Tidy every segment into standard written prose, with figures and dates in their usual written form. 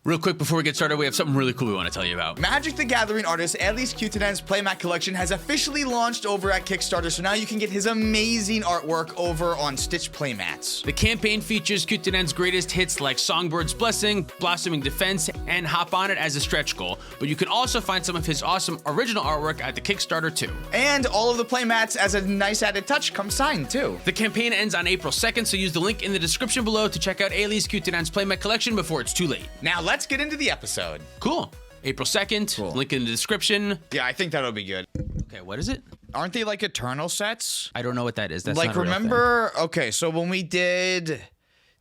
Real quick before we get started, we have something really cool we want to tell you about. Magic the Gathering artist Elise Cutenan's playmat collection has officially launched over at Kickstarter, so now you can get his amazing artwork over on Stitch Playmats. The campaign features Cutenan's greatest hits like Songbird's Blessing, Blossoming Defense, and Hop On It as a stretch goal, but you can also find some of his awesome original artwork at the Kickstarter too. And all of the playmats, as a nice added touch, come signed too. The campaign ends on April 2nd, so use the link in the description below to check out Elise Cutenan's playmat collection before it's too late. Now let's get into the episode. Cool. April 2nd, Cool. Link in the description. Yeah, I think that'll be good. Okay, what is it? Aren't they like Eternal sets? I don't know what that is. That's like, not a real thing. remember, okay, so when we did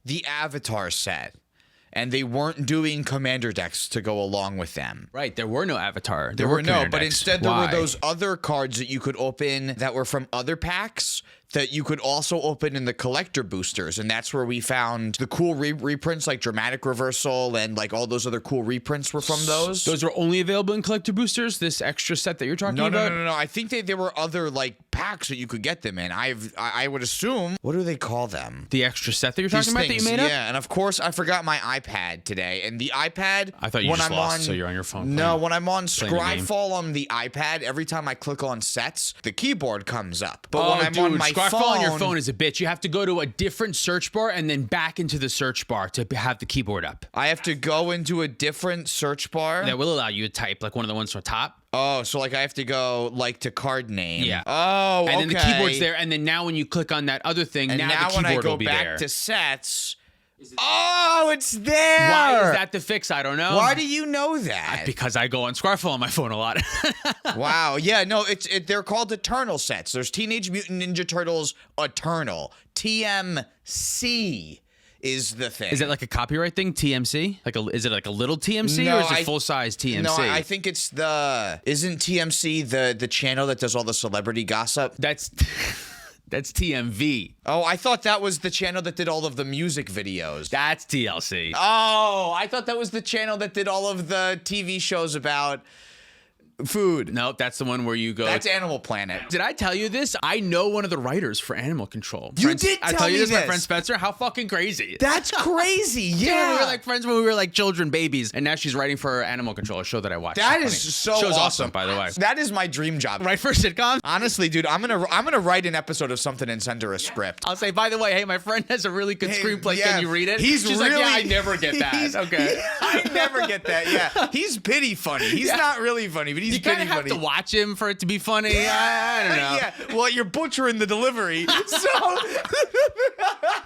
the Avatar set, and they weren't doing commander decks to go along with them. Right, there were no Avatar. There were no, commander but decks. instead there Why? were those other cards that you could open that were from other packs that you could also open in the collector boosters, and that's where we found the cool reprints like Dramatic Reversal and like all those other cool reprints were from those. Those were only available in collector boosters, this extra set that you're talking about? No. I think there were other like packs that you could get them in. I would assume. What do they call them? The extra set that you're These talking about things, that you made up? Yeah, and of course I forgot my iPad today, and the iPad. I thought you when just I'm lost, on, so you're on your phone. No, when I'm on playing the game. Scryfall on the iPad, every time I click on sets, the keyboard comes up. But Oh, when I'm dude, on my Scryfall phone, on your phone is a bitch. You have to go to a different search bar and then back into the search bar to have the keyboard up. I have to go into a different search bar. That will allow you to type like one of the ones from the top. Oh, so like I have to go like to card name. Yeah. Oh, And then the okay. keyboard's there, and then now when you click on that other thing, And now now the when I keyboard go will be back there. to sets, oh, it's there. Why is that the fix? I don't know. Why do you know that? Because I go on Scryfall on my phone a lot. Wow. Yeah, no, they're called Eternal sets. There's Teenage Mutant Ninja Turtles Eternal. TMC is the thing. Is it like a copyright thing? TMC? Is it like a little TMC No, or is it full size TMC? No, I think it's isn't TMC the channel that does all the celebrity gossip? That's TMV. Oh, I thought that was the channel that did all of the music videos. That's TLC. Oh, I thought that was the channel that did all of the TV shows about food. Nope, that's the one where you go. That's Animal Planet. Did I tell you this? I know one of the writers for Animal Control. You did I tell tell you me this, my this. friend Spencer. How fucking crazy! That's crazy. Yeah, we Yeah. were like friends when we were like children, babies, and now she's writing for Animal Control, a show that I watched. That It's is funny. so Show's awesome. by the way. That is my dream job. Right for sitcom. Honestly, dude, I'm gonna write an episode of something and send her a script. I'll say, by the way, hey, my friend has a really good Hey, screenplay. yeah, Can you read it? She's like, really, yeah, I never get that. Okay. I never get that. Yeah, he's pity funny. He's Yeah. not really funny, but he's You kind pity of have funny. to watch him for it to be funny. I don't know. Yeah. Well, you're butchering the delivery. So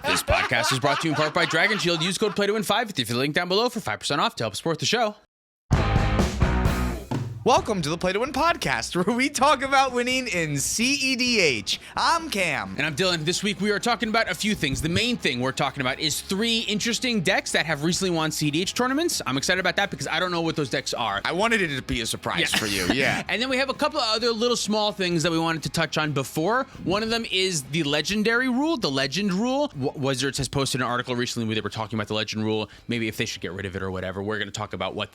This podcast is brought to you in part by Dragon Shield. Use code PLAY2WIN5 if you the link down below for 5% off to help support the show. welcome to the Play to Win podcast, where we talk about winning in cEDH. I'm Cam. And I'm Dylan. This week we are talking about a few things. The main thing we're talking about is 3 interesting decks that have recently won cEDH tournaments. I'm excited about that because I don't know what those decks are. I wanted it to be a surprise for you. Yeah. And then we have a couple of other little small things that we wanted to touch on before. One of them is the legendary rule, the legend rule. Wizards has posted an article recently where they were talking about the legend rule, maybe if they should get rid of it or whatever. We're going to talk about what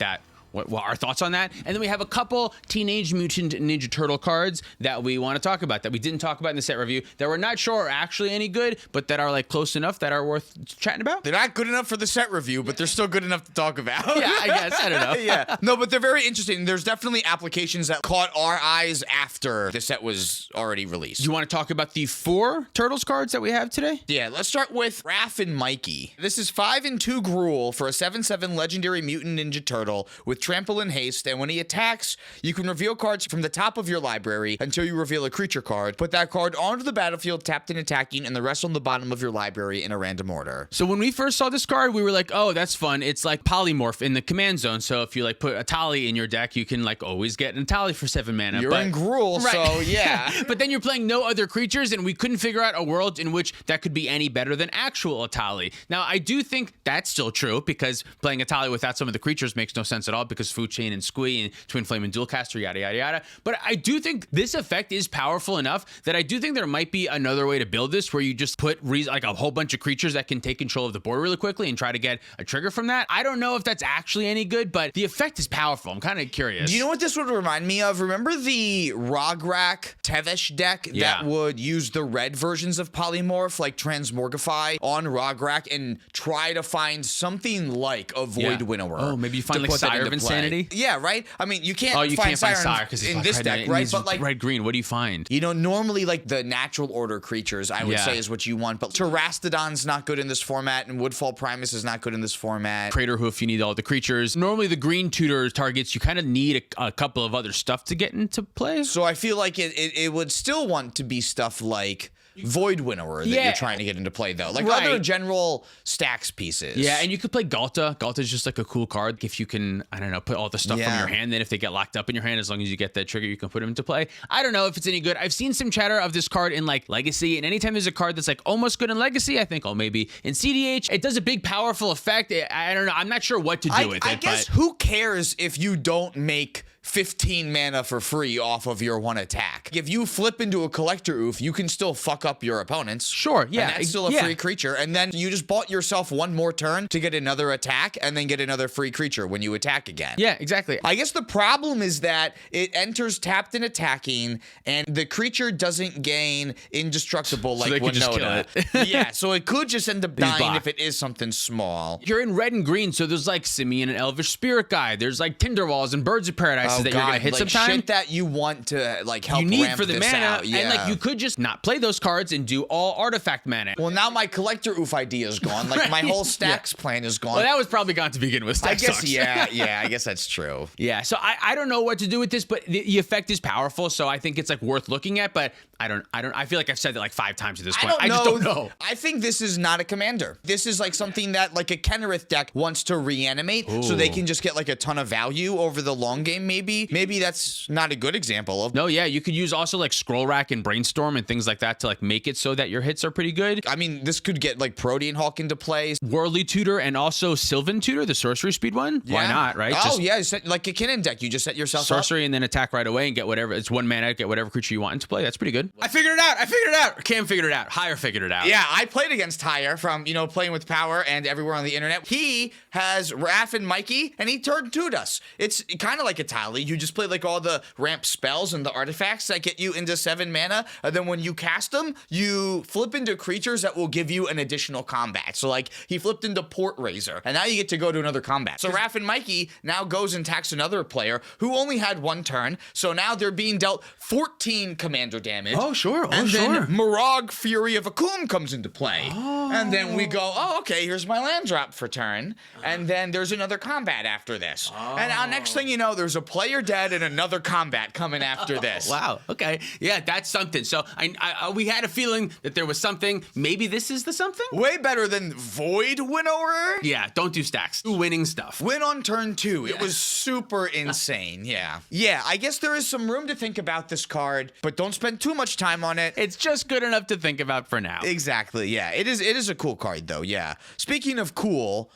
our thoughts on that. And then we have a couple Teenage Mutant Ninja Turtle cards that we want to talk about that we didn't talk about in the set review that we're not sure are actually any good, but that are like close enough that are worth chatting about. They're not good enough for the set review, but they're still good enough to talk about. Yeah, I guess. I don't know. Yeah. No, but they're very interesting. There's definitely applications that caught our eyes after the set was already released. You want to talk about the 4 Turtles cards that we have today? Yeah, let's start with Raph and Mikey. This is 5 and 2 Gruul for a 7/7 legendary mutant ninja turtle with trample and haste, and when he attacks, you can reveal cards from the top of your library until you reveal a creature card. Put that card onto the battlefield tapped and attacking, and the rest on the bottom of your library in a random order. So when we first saw this card, we were like, oh, that's fun. It's like polymorph in the command zone. So if you like put a Tali in your deck, you can like always get a Tali for 7 mana. You're in Gruul, Right. so yeah. But then you're playing no other creatures, and we couldn't figure out a world in which that could be any better than actual Atali. Now, I do think that's still true, because playing Atali without some of the creatures makes no sense at all. because Food Chain and Squee and Twin Flame and Dualcaster, yada, yada, yada. But I do think this effect is powerful enough that I do think there might be another way to build this where you just put like a whole bunch of creatures that can take control of the board really quickly and try to get a trigger from that. I don't know if that's actually any good, but the effect is powerful. I'm kind of curious. Do you know what this would remind me of? Remember the Rograk Tevesh deck that would use the red versions of Polymorph, like Transmorgify on Rograk, and try to find something like a Void Winnower? Oh, maybe you find like Sire of Insanity? Yeah, right? I mean, you can't you find can't Sire because in this deck, right? But like red-green, what do you find? You know, normally like the natural order creatures, I would say, is what you want. But Terastodon's not good in this format, and Woodfall Primus is not good in this format. Crater Hoof, you need all the creatures. Normally the green tutor targets, you kind of need a couple of other stuff to get into play. So I feel like it would still want to be stuff like Void Winnower that you're trying to get into play, though. Like other general stacks pieces. Yeah, and you could play Galta. Galta is just like a cool card. If you can, I don't know, put all the stuff from your hand, then if they get locked up in your hand, as long as you get that trigger, you can put them into play. I don't know if it's any good. I've seen some chatter of this card in like Legacy, and anytime there's a card that's like almost good in Legacy, I think, oh, maybe in cEDH. It does a big, powerful effect. I don't know. I'm not sure what to do with it. I guess who cares if you don't make 15 mana for free off of your one attack? If you flip into a Collector Oof, you can still fuck up your opponents. Sure, yeah. And that's still a free creature. And then you just bought yourself one more turn to get another attack and then get another free creature when you attack again. Yeah, exactly. I guess the problem is that it enters tapped and attacking, and the creature doesn't gain indestructible like Winota. Yeah, so it could just end up dying if it is something small. You're in red and green, so there's like Simian and Elvish Spirit Guide. There's like Tinderwalls and Birds of Paradise that you're gonna hit sometime. Shit that you want to like help you need ramp for the this mana, out. and like you could just not play those cards and do all artifact mana. Well, now my Collector Oof idea is gone. Like my whole stacks plan is gone. Well, that was probably gone to begin with. I guess, I guess that's true. Yeah, so I don't know what to do with this, but the effect is powerful, so I think it's like worth looking at. But I feel like I've said that like 5 times at this point. I just don't know. I think this is not a commander. This is like something that like a Kenrith deck wants to reanimate, so they can just get like a ton of value over the long game. Maybe that's not a good example of. No, yeah, you could use also like Scroll Rack and Brainstorm and things like that to like make it so that your hits are pretty good. I mean, this could get like Protean Hawk into play. Worldly Tutor and also Sylvan Tutor, the sorcery speed one. Yeah. Why not, right? Oh, like a Kinnan deck. You just set yourself sorcery up. And then attack right away and get whatever. It's 1 mana, get whatever creature you want into play. That's pretty good. I figured it out. Cam figured it out. Hire figured it out. Yeah, I played against Hire from, playing with Power and everywhere on the internet. He has Raph and Mikey, and he turned 2'd us. It's kind of like a tile league. You just play like all the ramp spells and the artifacts that get you into 7 mana, and then when you cast them, you flip into creatures that will give you an additional combat. So like he flipped into Port Razor, and now you get to go to another combat. So Raph and Mikey now goes and attacks another player who only had 1 turn. So now they're being dealt 14 commander damage. Oh, sure. And then Morag Fury of Akum comes into play. And then we go, okay, here's my land drop for turn. And then there's another combat after this. And now next thing you know, there's a player dead and another combat coming after this. Wow. Okay. Yeah, that's something. So we had a feeling that there was something. Maybe this is the something? Way better than Void Winnower. Yeah, don't do stacks. Do winning stuff. Win on turn 2. It was super insane. Yeah. Yeah, I guess there is some room to think about this card, but don't spend too much time on it. It's just good enough to think about for now. Exactly. Yeah. It is a cool card though. Yeah. Speaking of cool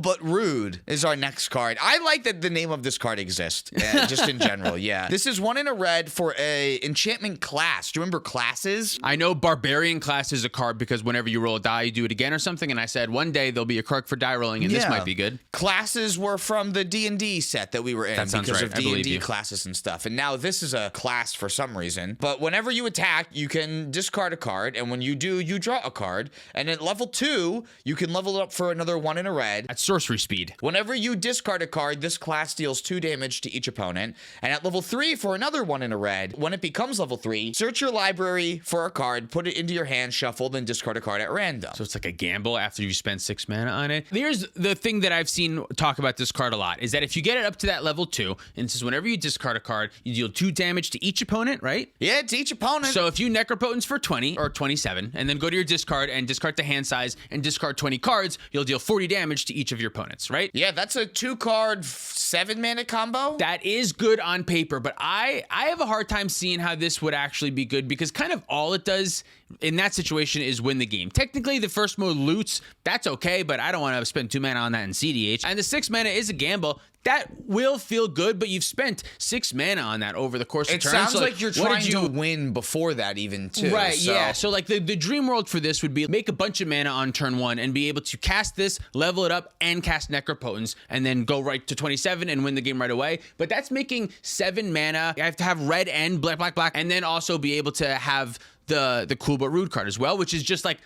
but rude is our next card. I like that the name of this card exists, just in general, yeah. This is 1 in a red for a enchantment class. Do you remember classes? I know Barbarian class is a card because whenever you roll a die, you do it again or something, and I said one day there'll be a card for die rolling, and this might be good. Classes were from the D&D set that we were in because of D&D classes and stuff, and now this is a class for some reason. But whenever you attack, you can discard a card, and when you do, you draw a card, and at level 2, you can level it up for another 1 in a red. At sorcery speed. Whenever you discard a card, this class deals 2 damage to each opponent. And at level 3, for another 1 in a red, when it becomes level 3, search your library for a card, put it into your hand, shuffle, then discard a card at random. So it's like a gamble after you spend 6 mana on it. Here's the thing that I've seen talk about this card a lot, is that if you get it up to that level 2, and it says whenever you discard a card, you deal 2 damage to each opponent, right? Yeah, to each opponent. So if you Necropotence for 20 or 27, and then go to your discard and discard the hand size and discard 20 cards, you'll deal 40 damage to each of your opponents, right? Yeah, that's a 2-card 7-mana combo. That is good on paper, but I have a hard time seeing how this would actually be good, because kind of all it does in that situation is win the game. Technically, the first mode loots, that's okay, but I don't want to spend 2 mana on that in cEDH. And the 6 mana is a gamble. That will feel good, but you've spent 6 mana on that over the course of turns. It sounds so like you're trying to win before that even, too. Right, so. yeah. So like the dream world for this would be make a bunch of mana on turn 1 and be able to cast this, level it up, and cast Necropotence, and then go right to 27 and win the game right away. But that's making 7 mana. I have to have red and black, and then also be able to have the cool but rude card as well, which is just like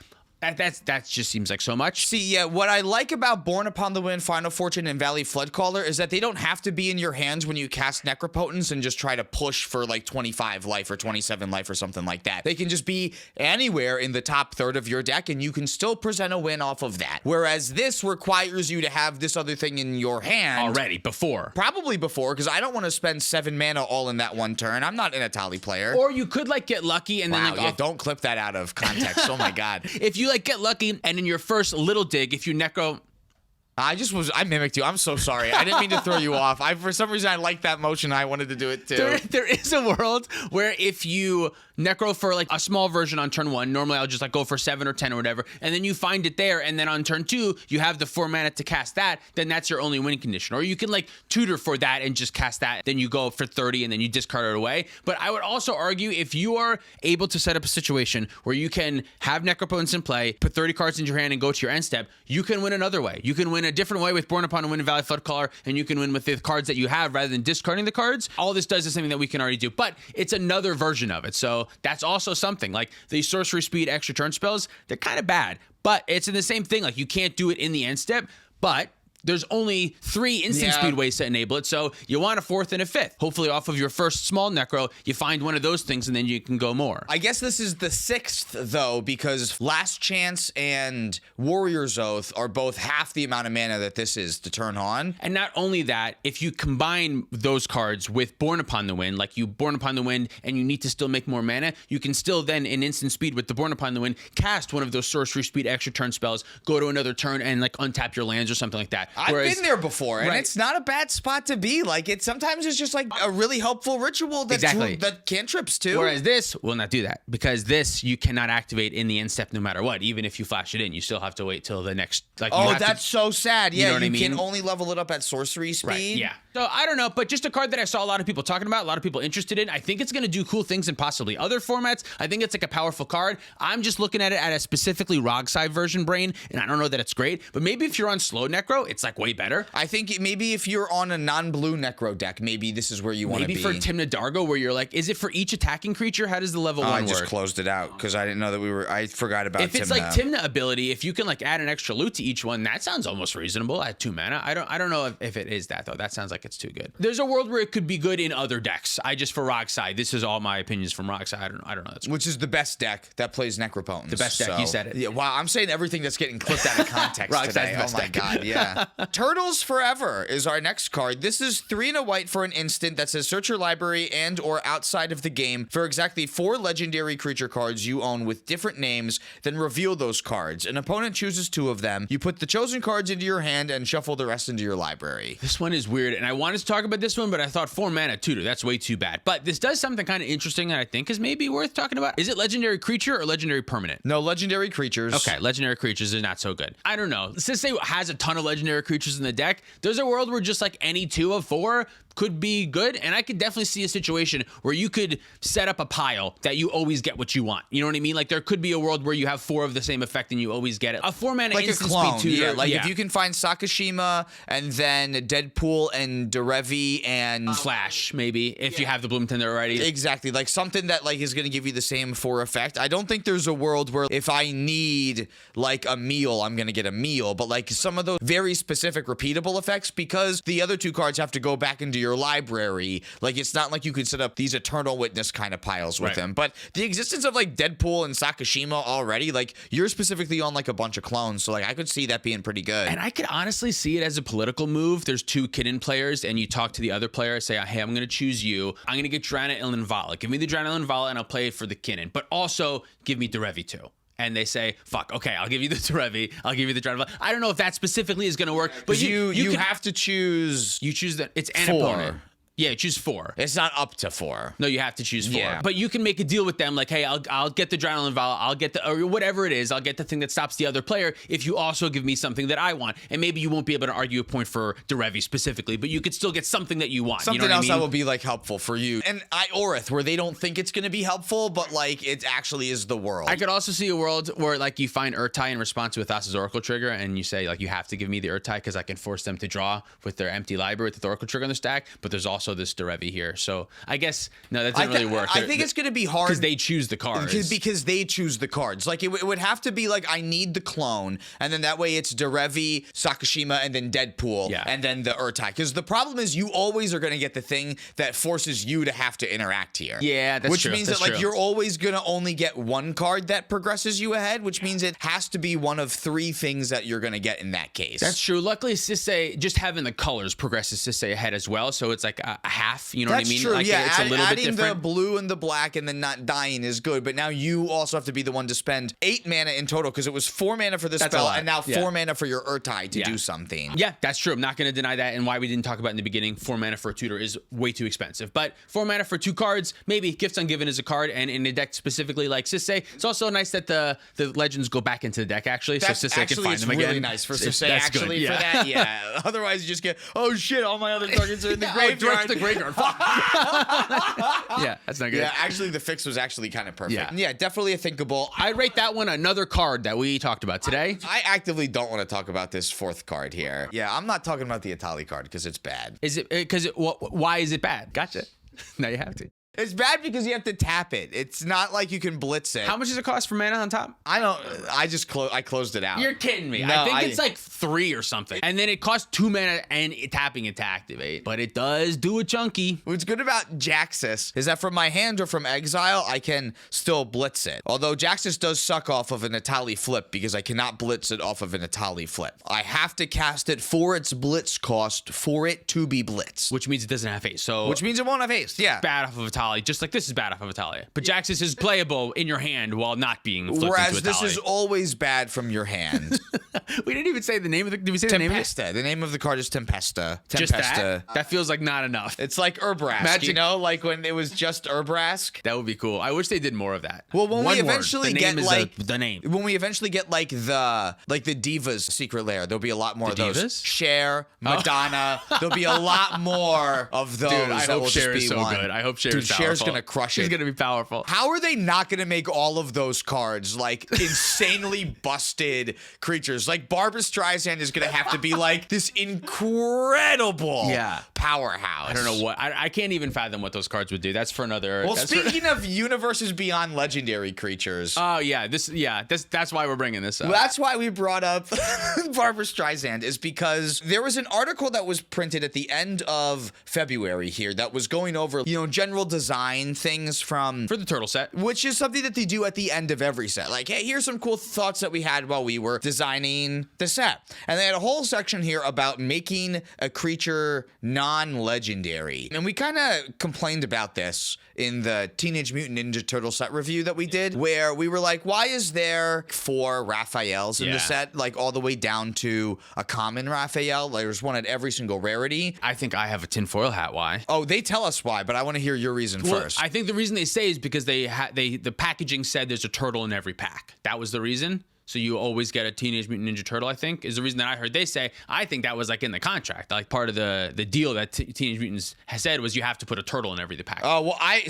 that just seems like so much. See, yeah, what I like about Born Upon the Wind, Final Fortune, and Valley Floodcaller is that they don't have to be in your hands when you cast Necropotence and just try to push for like 25 life or 27 life or something like that. They can just be anywhere in the top third of your deck, and you can still present a win off of that. Whereas this requires you to have this other thing in your hand. Already, before. Probably before, because I don't want to spend 7 mana all in that one turn. I'm not an Atali player. Or you could like get lucky and then like yeah, don't clip that out of context. Oh my God. If you like get lucky and in your first little dig, if you necro... I mimicked you. I'm so sorry. I didn't mean to throw you off. For some reason, I liked that motion. I wanted to do it too. There is a world where if you necro for like a small version on turn 1, normally I'll just like go for 7 or 10 or whatever, and then you find it there, and then on turn 2, you have the 4 mana to cast that, then that's your only win condition. Or you can like tutor for that and just cast that, then you go for 30 and then you discard it away. But I would also argue if you are able to set up a situation where you can have Necropotence in play, put 30 cards in your hand and go to your end step, you can win another way. You can win a different way with Born Upon a Wind and Valley Floodcaller, and you can win with the cards that you have rather than discarding the cards. All this does is something that we can already do, but it's another version of it. So that's also something. Like the sorcery speed extra turn spells, they're kind of bad, but it's in the same thing. Like you can't do it in the end step, but there's only 3 instant speed ways to enable it, so you want a 4th and a 5th. Hopefully off of your first small necro, you find one of those things and then you can go more. I guess this is the 6th, though, because Last Chance and Warrior's Oath are both half the amount of mana that this is to turn on. And not only that, if you combine those cards with Born Upon the Wind, like you Born Upon the Wind and you need to still make more mana, you can still then, in instant speed with the Born Upon the Wind, cast one of those sorcery speed extra turn spells, go to another turn and like untap your lands or something like that. I've been there before, and it's not a bad spot to be. Like, sometimes it's just like a really helpful ritual that cantrips too. Whereas this will not do that, because this you cannot activate in the end step no matter what. Even if you flash it in, you still have to wait till the next. Like, that's so sad. Yeah, you know what I mean? Can only level it up at sorcery speed. Right, yeah. So I don't know, but just a card that I saw a lot of people talking about, a lot of people interested in. I think it's going to do cool things in possibly other formats. I think it's like a powerful card. I'm just looking at it at a specifically Rogside version brain, and I don't know that it's great, but maybe if you're on slow necro, it's like way better. I think maybe if you're on a non-blue necro deck, maybe this is where you want to be. Maybe for Tymna Dargo, where you're like, is it for each attacking creature? How does the level 1 work? I just closed it out because I didn't know that I forgot about Tymna. If it's like Tymna ability, if you can like add an extra loot to each one, that sounds almost reasonable at 2 mana. I don't know if it is that, though. That sounds like it's too good. There's a world where it could be good in other decks. For Rogside, this is all my opinions from Rogside. I don't know. Which is the best deck that plays Necropotence. The best deck, you said it. Yeah, wow, I'm saying everything that's getting clipped out of context today. Oh my God, yeah. Turtles Forever is our next card. This is 3 and a white for an instant that says search your library and or outside of the game for exactly 4 legendary creature cards you own with different names, then reveal those cards. An opponent chooses 2 of them. You put the chosen cards into your hand and shuffle the rest into your library. This one is weird, and I wanted to talk about this one, but I thought 4 mana tutor, that's way too bad. But this does something kind of interesting that I think is maybe worth talking about. Is it legendary creature or legendary permanent? No, legendary creatures. Okay, legendary creatures is not so good. I don't know. Sisei has a ton of legendary creatures in the deck. There's a world where just like any 2 of 4 could be good, and I could definitely see a situation where you could set up a pile that you always get what you want. You know what I mean? Like there could be a world where you have 4 of the same effect and you always get it. A 4 mana like instant a clone, speed tutor. If you can find Sakashima and then Deadpool and Derevi and Flash, maybe if you have the Bloom Tender already. Exactly, like something that like is going to give you the same 4 effect. I don't think there's a world where if I need like a meal, I'm going to get a meal, but like some of those very specific repeatable effects, because the other 2 cards have to go back into your library. Like it's not like you could set up these Eternal Witness kind of piles with them. But the existence of like Deadpool and Sakashima already, like you're specifically on like a bunch of clones, so like I could see that being pretty good. And I could honestly see it as a political move. There's 2 Kinnan players, and you talk to the other player, say, hey, I'm going to choose you. I'm going to get Drana Ilinvala. Give me the Drana Ilinvala, and I'll play it for the Kinnan. But also give me Derevi too. and they say, fuck, okay, I'll give you the Derevi, I'll give you the Dragonfly. I don't know if that specifically is going to work, but you can, have to choose. You choose that. It's an 4. opponent. Yeah, choose 4. It's not up to 4. No, you have to choose 4. Yeah. But you can make a deal with them, like, hey, I'll get the Adrenaline Vial, I'll get the, or whatever it is, I'll get the thing that stops the other player if you also give me something that I want. And maybe you won't be able to argue a point for Derevi specifically, but you could still get something that you want. Something you know else what I mean? that will be like helpful for you. And Iorith, where they don't think it's going to be helpful, but like it actually is the world. I could also see a world where like you find Urtai in response to a Thassa's Oracle trigger, and you say like you have to give me the Urtai because I can force them to draw with their empty library with the Oracle trigger on the stack. But there's also this Derevi here. So I guess no, that doesn't really work. I think it's going to be hard because they choose the cards. Because they choose the cards. Like it would have to be like I need the clone, and then that way it's Derevi, Sakashima, and then Deadpool, and then the Urtai. Because the problem is you always are going to get the thing that forces you to have to interact here. Yeah, that's which true. means That's that like true. you're always going to only get one card that progresses you ahead, which means it has to be one of 3 things that you're going to get in that case. That's true. Luckily, Sisei, just having the colors progresses Sisei ahead as well, so it's like a half. You know what I mean? True. Like, Yeah, it's a little bit adding different. the blue and the black and then not dying is good, but now you also have to be the one to spend 8 mana in total because it was 4 mana for this That's a spell lot. and now 4 Yeah. mana for your Urtai to Yeah. do something. Yeah, that's true. I'm not going to deny that. And why we didn't talk about in the beginning, 4 mana for a tutor is way too expensive. But 4 mana for 2 cards, maybe Gifts Ungiven is a card, and in a deck specifically like Sisei, it's also nice that the legends go back into the deck actually, That's so Sisei can find them again. Really nice for Sisei That's good, actually for that. Yeah. Otherwise, you just get, oh shit, all my other targets are in the graveyard. The graveyard. Fuck. Yeah, that's not good. Yeah, actually, the fix was actually kind of perfect. Yeah. Yeah, definitely a thinkable. I'd rate that one another card that we talked about today. I actively don't want to talk about this 4th card here. Yeah, I'm not talking about the Atali card because it's bad. Is it because why is it bad? Gotcha. Now you have to. It's bad because you have to tap it. It's not like you can blitz it. How much does it cost for mana on top? I don't. I just closed it out. You're kidding me. No, I think it's like 3 or something. And then it costs 2 mana and tapping it to activate. But it does do a chunky. What's good about Jaxus is that from my hand or from exile, I can still blitz it. Although Jaxus does suck off of an Atali flip because I cannot blitz it off of an Atali flip. I have to cast it for its blitz cost for it to be blitzed. Which means it doesn't have haste. So Which means it won't have haste. Yeah. bad off of Atali. Just like this is bad off of Atali. But Jaxus is playable in your hand while not being flipped Whereas into Atali. this is always bad from your hand. We didn't even say the name of the. Did we say the name of it? Tempesta. The name of the card is Tempesta. Just Tempesta. that? That feels like not enough. It's like Urbrask, Magic- you know, like when it was just Urbrask. That would be cool. I wish they did more of that. Well, when One we word. eventually The get name is like the name. when we eventually get like the Divas secret lair, there'll be a lot more of The those. Divas? Cher, Madonna. There'll be a lot more of those. Dude, I that hope will just Cher is be so one. good. I hope Cher Dude, is powerful. Cher's gonna crush it. She's gonna be powerful. How are they not going to make all of those cards like insanely busted creatures? Like Barbara Streisand is going to have to be like this incredible powerhouse. I don't know what. I can't even fathom what those cards would do. That's for another. Well, that's speaking of universes beyond legendary creatures. Oh yeah, that's why we're bringing this up. Well, that's why we brought up Barbara Streisand, is because there was an article that was printed at the end of February here that was going over, general design things from for the turtle set. which is something that they do at the end of every set. Like, hey, here's some cool thoughts that we had while we were designing the set. And they had a whole section here about making a creature non-legendary. And we kind of complained about this in the Teenage Mutant Ninja Turtle set review that we did, where we were like, why is there 4 Raphaels in the set, like all the way down to a common Raphael? Like, there's one at every single rarity. I think I have a tinfoil hat. Why? Oh, they tell us why, but I want to hear your reason first. I think the reason they say is because the packaging said there's a turtle in every pack. That was the reason. So you always get a Teenage Mutant Ninja Turtle, I think, is the reason that I heard they say. I think that was like in the contract. Like part of the deal that Teenage Mutants has said was you have to put a turtle in every pack. Oh, well, I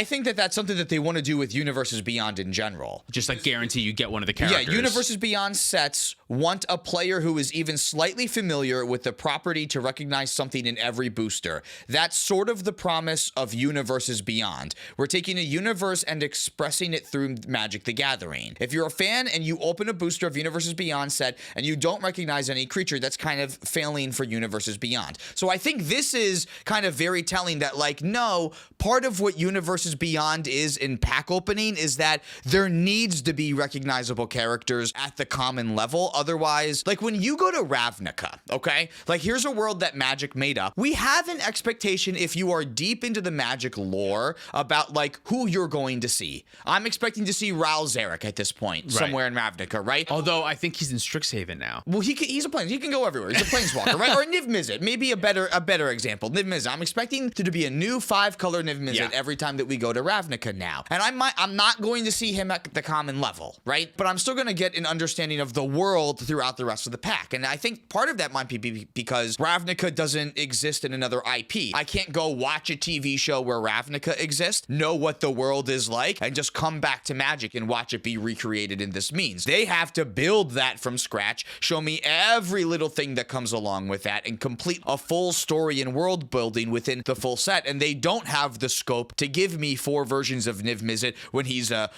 think that that's something that they want to do with Universes Beyond in general. Just like guarantee you get one of the characters. Yeah, Universes Beyond sets want a player who is even slightly familiar with the property to recognize something in every booster. That's sort of the promise of Universes Beyond. We're taking a universe and expressing it through Magic the Gathering. If you're a fan and you open a booster of Universes Beyond set and you don't recognize any creature, that's kind of failing for Universes Beyond. So I think this is kind of very telling that, like, no, part of what Universes Beyond is in pack opening is that there needs to be recognizable characters at the common level. Otherwise, like when you go to Ravnica, okay, like here's a world that Magic made up. We have an expectation, if you are deep into the Magic lore, about like who you're going to see. I'm expecting to see Ral Zarek at this point, somewhere in Ravnica, right? Although I think he's in Strixhaven now. Well, he's a he can go everywhere. He's a planeswalker, right? Or Niv Mizzet, maybe a better example. Niv Mizzet. I'm expecting there to be a new 5-color Niv Mizzet every time that we go to Ravnica now, and I'm not going to see him at the common level, right? But I'm still going to get an understanding of the world throughout the rest of the pack, and I think part of that might be because Ravnica doesn't exist in another IP. I can't go watch a TV show where Ravnica exists, know what the world is like, and just come back to Magic and watch it be recreated in this means. They have to build that from scratch, show me every little thing that comes along with that, and complete a full story and world building within the full set. And they don't have the scope to give me 4 versions of Niv Mizzet when he's a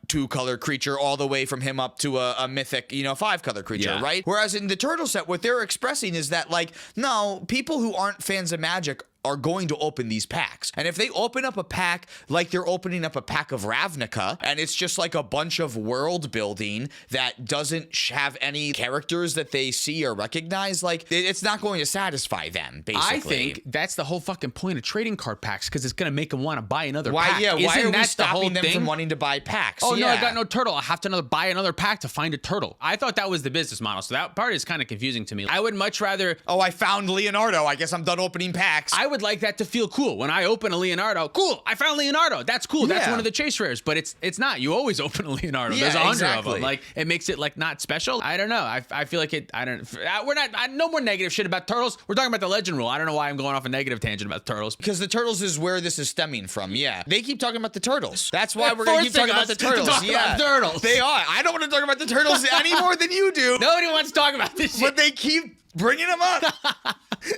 2-color creature, all the way from him up to a mythic, 5-color creature, right? Whereas in the Turtle set, what they're expressing is that, like, no, people who aren't fans of Magic are going to open these packs. And if they open up a pack like they're opening up a pack of Ravnica, and it's just like a bunch of world building that doesn't have any characters that they see or recognize, like, it's not going to satisfy them, basically. I think that's the whole fucking point of trading card packs, because it's going to make them want to buy another why, pack. Yeah, why Isn't are we that stopping them thing? from wanting to buy packs? Oh, no, I got no turtle. I have to buy another pack to find a turtle. I thought that was the business model, so that part is kind of confusing to me. I would much rather... Oh, I found Leonardo. I guess I'm done opening packs. I would like that to feel cool. When I open a Leonardo, cool, I found Leonardo. That's cool. That's one of the chase rares, but it's not. You always open a Leonardo. There's 100 of them. Like, it makes it like not special. I don't know. I feel like it. I don't. We're not. No more negative shit about turtles. We're talking about the legend rule. I don't know why I'm going off a negative tangent about turtles. Because the turtles is where this is stemming from. Yeah, they keep talking about the turtles. That's why we're gonna keep talking about the turtles. About turtles. They are. I don't want to talk about the turtles any more than you do. Nobody wants to talk about this shit. But they keep bringing them up.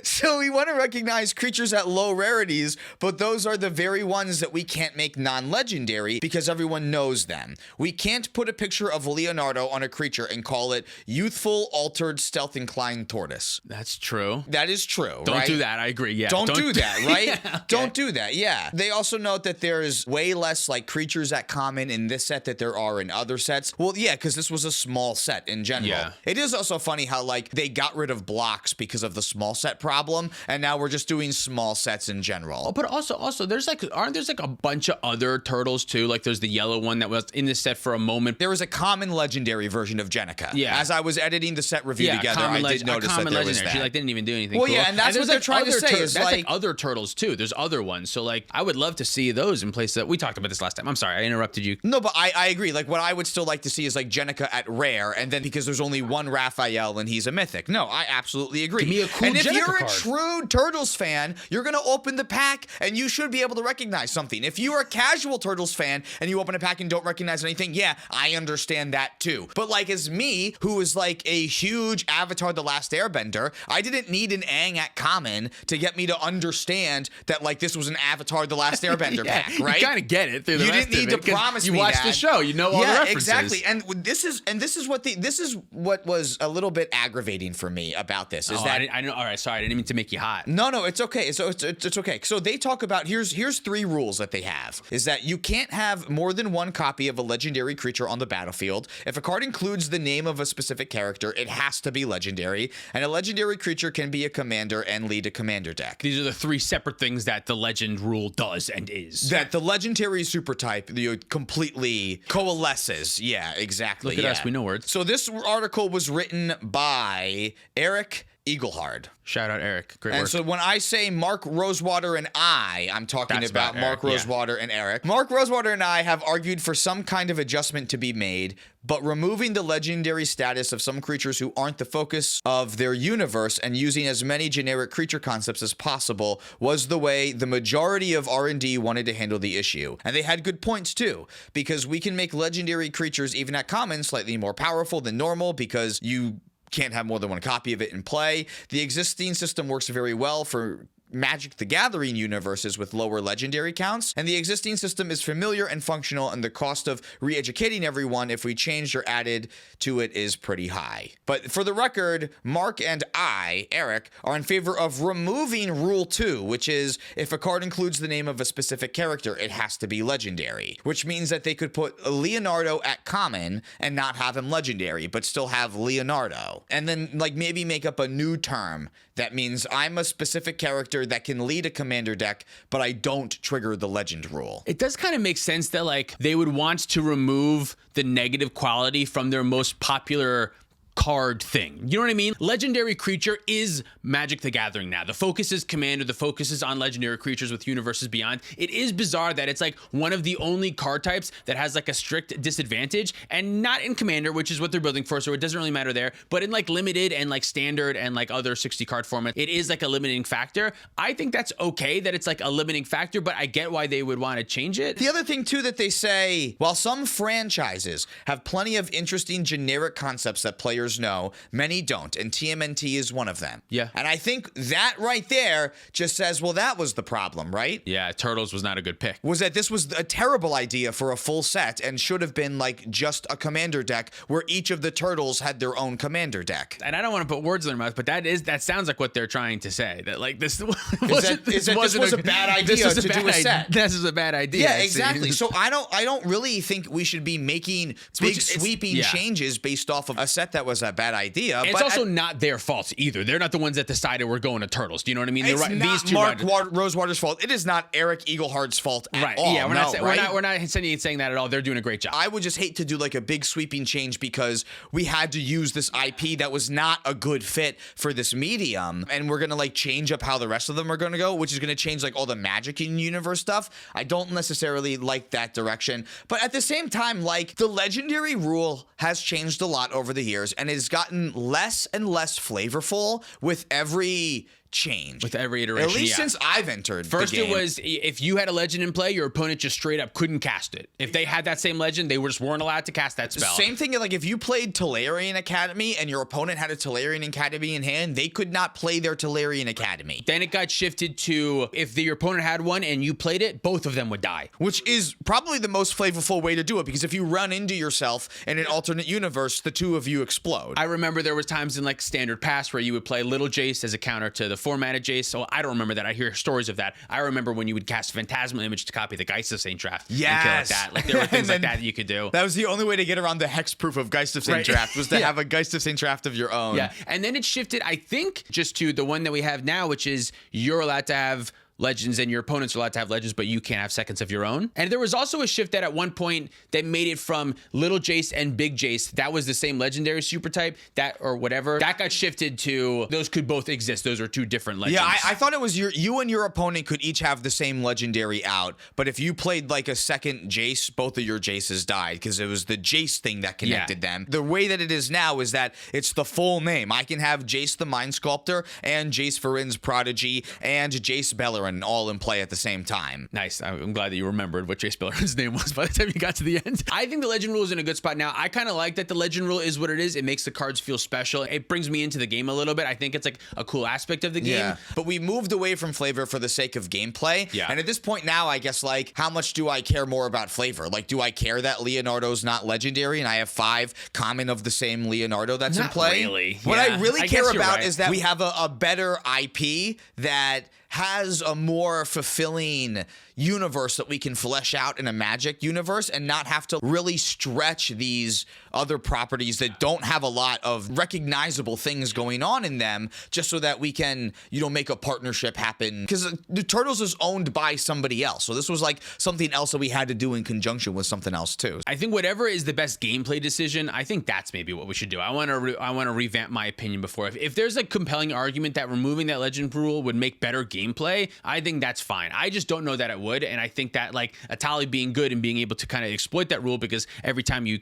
So we want to recognize creatures at low rarities, but those are the very ones that we can't make non-legendary because everyone knows them. We can't put a picture of Leonardo on a creature and call it youthful, altered, stealth-inclined tortoise. That's true. That is true, Don't do that. I agree. Yeah. Don't do that, right? Yeah, okay. Don't do that, yeah. They also note that there's way less like creatures at common in this set that there are in other sets. Well, yeah, because this was a small set in general. Yeah. It is also funny how like they got rid of blocks because of the small set problem, and now we're just doing small sets in general. Oh, but also there's like a bunch of other turtles too. Like there's the yellow one that was in this set for a moment. There was a common legendary version of Jenica. Yeah. As I was editing the set review together, I did notice that there was that. She like didn't even do anything. Well, cool. yeah, and that's what they're trying to say. Is that's like other turtles too. There's other ones. So like I would love to see those in places that we talked about this last time. I'm sorry, I interrupted you. No, but I agree. Like what I would still like to see is like Jenica at rare, and then because there's only one Raphael and he's a mythic. No, I absolutely agree. Give me a cool and if Jenica you're card. a true Turtles fan, you're gonna open the pack and you should be able to recognize something. If you're a casual Turtles fan and you open a pack and don't recognize anything, yeah, I understand that too. But like as me, who is like a huge Avatar: The Last Airbender, I didn't need an Aang at common to get me to understand that like this was an Avatar: The Last Airbender pack, right? You kind of get it through the You rest didn't need of it, to promise you me watched that. the show, you know all the references. Exactly. And this is what was a little bit aggravating for me about this is that I know. All right, sorry, I didn't mean to make you hot. no, it's okay. So it's okay. So they talk about here's 3 rules that they have is that you can't have more than one copy of a legendary creature on the battlefield. If a card includes the name of a specific character, it has to be legendary, and a legendary creature can be a commander and lead a commander deck. These are the 3 separate things that the legend rule does and is. That the legendary super type completely coalesces. Yeah, exactly. Look at us, we know words. So this article was written by Eric Eaglehard. Shout out Eric. Great And work. so when I say Mark Rosewater and I'm talking That's about about Mark Eric, Rosewater and Eric. Mark Rosewater and I have argued for some kind of adjustment to be made, but removing the legendary status of some creatures who aren't the focus of their universe and using as many generic creature concepts as possible was the way the majority of R&D wanted to handle the issue. And they had good points too, because we can make legendary creatures even at common slightly more powerful than normal because you can't have more than one copy of it in play. The existing system works very well for Magic the Gathering universes with lower legendary counts, and the existing system is familiar and functional, and the cost of re-educating everyone if we changed or added to it is pretty high. But for the record, Mark and I, Eric, are in favor of removing Rule 2, which is if a card includes the name of a specific character, it has to be legendary, which means that they could put Leonardo at common and not have him legendary, but still have Leonardo. And then like maybe make up a new term that means I'm a specific character that can lead a commander deck, but I don't trigger the legend rule. It does kind of make sense that like they would want to remove the negative quality from their most popular card thing. You know what I mean? Legendary creature is Magic the Gathering now. The focus is Commander. The focus is on legendary creatures with universes beyond. It is bizarre that it's like one of the only card types that has like a strict disadvantage, and not in Commander, which is what they're building for, so it doesn't really matter there, but in like Limited and like Standard and like other 60 card format, it is like a limiting factor. I think that's okay that it's like a limiting factor, but I get why they would want to change it. The other thing too that they say, while some franchises have plenty of interesting generic concepts that players know, many don't, and TMNT is one of them. Yeah. And I think that right there just says, well, that was the problem, right? Yeah, Turtles was not a good pick. Was that this was a terrible idea for a full set and should have been like just a commander deck where each of the turtles had their own commander deck. And I don't want to put words in their mouth, but that sounds like what they're trying to say. That like this This was a bad idea to do a set. This is a bad idea. Yeah, exactly. So I don't really think we should be making big sweeping changes based off of a set that was a bad idea. And but it's also not their fault either. They're not the ones that decided we're going to Turtles. Do you know what I mean? It's right. not These two Mark Rosewater's fault. It is not Eric Eaglehart's fault at all. Yeah, we're not saying that at all. They're doing a great job. I would just hate to do like a big sweeping change because we had to use this IP that was not a good fit for this medium, and we're gonna like change up how the rest of them are gonna go, which is gonna change like all the Magic in universe stuff. I don't necessarily like that direction, but at the same time, like the legendary rule has changed a lot over the years and has gotten less and less flavorful with every change. With every iteration, at least since I've entered First the game. It was if you had a legend in play, your opponent just straight up couldn't cast it. If they had that same legend, they just weren't allowed to cast that spell. Same thing, like if you played Tolarian Academy and your opponent had a Tolarian Academy in hand, they could not play their Tolarian Academy. Then it got shifted to if your opponent had one and you played it, both of them would die. Which is probably the most flavorful way to do it, because if you run into yourself in an alternate universe, the two of you explode. I remember there was times in like Standard Pass where you would play Little Jace as a counter to the formatted Jace. So I don't remember that. I hear stories of that. I remember when you would cast Phantasmal Image to copy the Geist of Saint Draft. Yes. And kill like that. Like there were things like that you could do. That was the only way to get around the hexproof of Geist of Saint Draft, was to have a Geist of Saint Draft of your own. Yeah. And then it shifted, I think, just to the one that we have now, which is you're allowed to have legends and your opponents are allowed to have legends, but you can't have seconds of your own. And there was also a shift that at one point that made it from Little Jace and Big Jace, that was the same legendary super type, that or whatever, that got shifted to those could both exist. Those are two different legends. Yeah, I thought it was you and your opponent could each have the same legendary out, but if you played like a second Jace, both of your Jaces died because it was the Jace thing that connected them. The way that it is now is that it's the full name. I can have Jace the Mind Sculptor and Jace Varin's Prodigy and Jace Bellerin all in play at the same time. Nice. I'm glad that you remembered what Jace Bellerin's name was by the time you got to the end. I think the legend rule is in a good spot now. I kind of like that the legend rule is what it is. It makes the cards feel special. It brings me into the game a little bit. I think it's like a cool aspect of the game. Yeah. But we moved away from flavor for the sake of gameplay. Yeah. And at this point now, I guess, like, how much do I care more about flavor? Like, do I care that Leonardo's not legendary and I have 5 common of the same Leonardo that's in play? Not really. What I really care about right. is that we have a better IP that has a more fulfilling universe that we can flesh out in a Magic universe and not have to really stretch these other properties that don't have a lot of recognizable things going on in them, just so that we can, make a partnership happen. Because the Turtles is owned by somebody else. So this was like something else that we had to do in conjunction with something else too. I think whatever is the best gameplay decision, I think that's maybe what we should do. I want to revamp my opinion before. If there's a compelling argument that removing that legend rule would make better gameplay, I think that's fine. I just don't know that it would. And I think that like Atali being good and being able to kind of exploit that rule, because every time you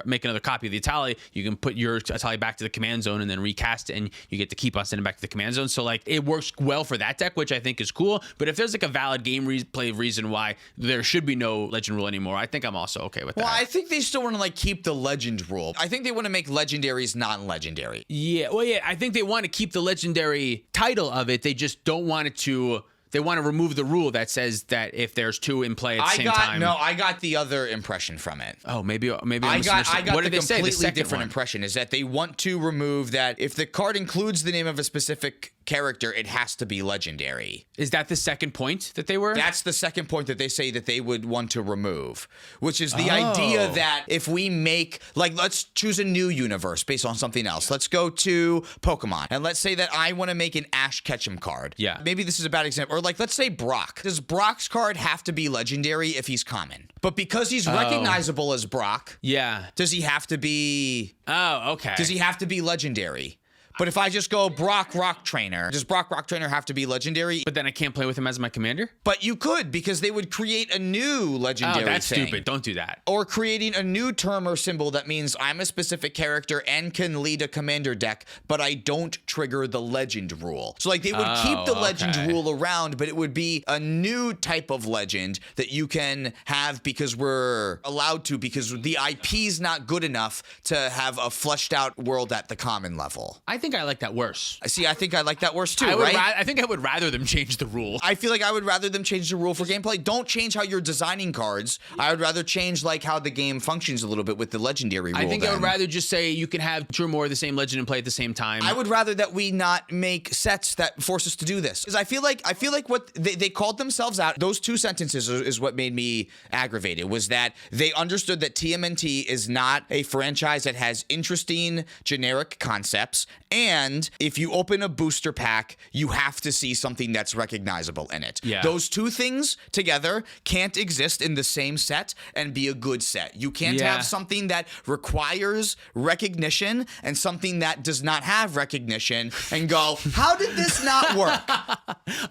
make another copy of the Atali, you can put your Atali back to the command zone and then recast it, and you get to keep on sending back to the command zone. So like it works well for that deck, which I think is cool. But if there's like a valid game play reason why there should be no legend rule anymore, I think I'm also okay with that. Well, I think they still want to like keep the legend rule. I think they want to make legendaries non-legendary. Yeah, well, yeah, I think they want to keep the legendary title of it. They just don't want it to. They want to remove the rule that says that if there's two in play at the same time. No, I got the other impression from it. Oh, maybe I got what the did they say? completely different impression is that they want to remove that if the card includes the name of a specific character, it has to be legendary. Is that the second point that they were? That's the second point that they say that they would want to remove, which is the idea that if we make, like, let's choose a new universe based on something else. Let's go to Pokemon, and let's say that I want to make an Ash Ketchum card. Yeah. Maybe this is a bad example. Or like, let's say Brock. Does Brock's card have to be legendary if he's common? But because he's recognizable as Brock, yeah. does he have to be... Oh, okay. Does he have to be legendary? But if I just go Brock Rock Trainer, does Brock Rock Trainer have to be legendary? But then I can't play with him as my commander? But you could, because they would create a new legendary that's thing. stupid. Don't do that. Or creating a new term or symbol that means I'm a specific character and can lead a commander deck, but I don't trigger the legend rule. So like they would keep the legend rule around, but it would be a new type of legend that you can have because we're allowed to, because the IP's not good enough to have a fleshed out world at the common level. I think I like that worse. See, I think I like that worse too, I think I would rather them change the rule. I feel like I would rather them change the rule for gameplay. Don't change how you're designing cards. I would rather change like how the game functions a little bit with the legendary rule. I think I would rather just say you can have two or more of the same legend and play at the same time. I would rather that we not make sets that force us to do this. Because I feel like what they called themselves out, those two sentences is what made me aggravated, was that they understood that TMNT is not a franchise that has interesting generic concepts, and if you open a booster pack, you have to see something that's recognizable in it. Yeah. Those two things together can't exist in the same set and be a good set. You can't have something that requires recognition and something that does not have recognition and go, how did this not work?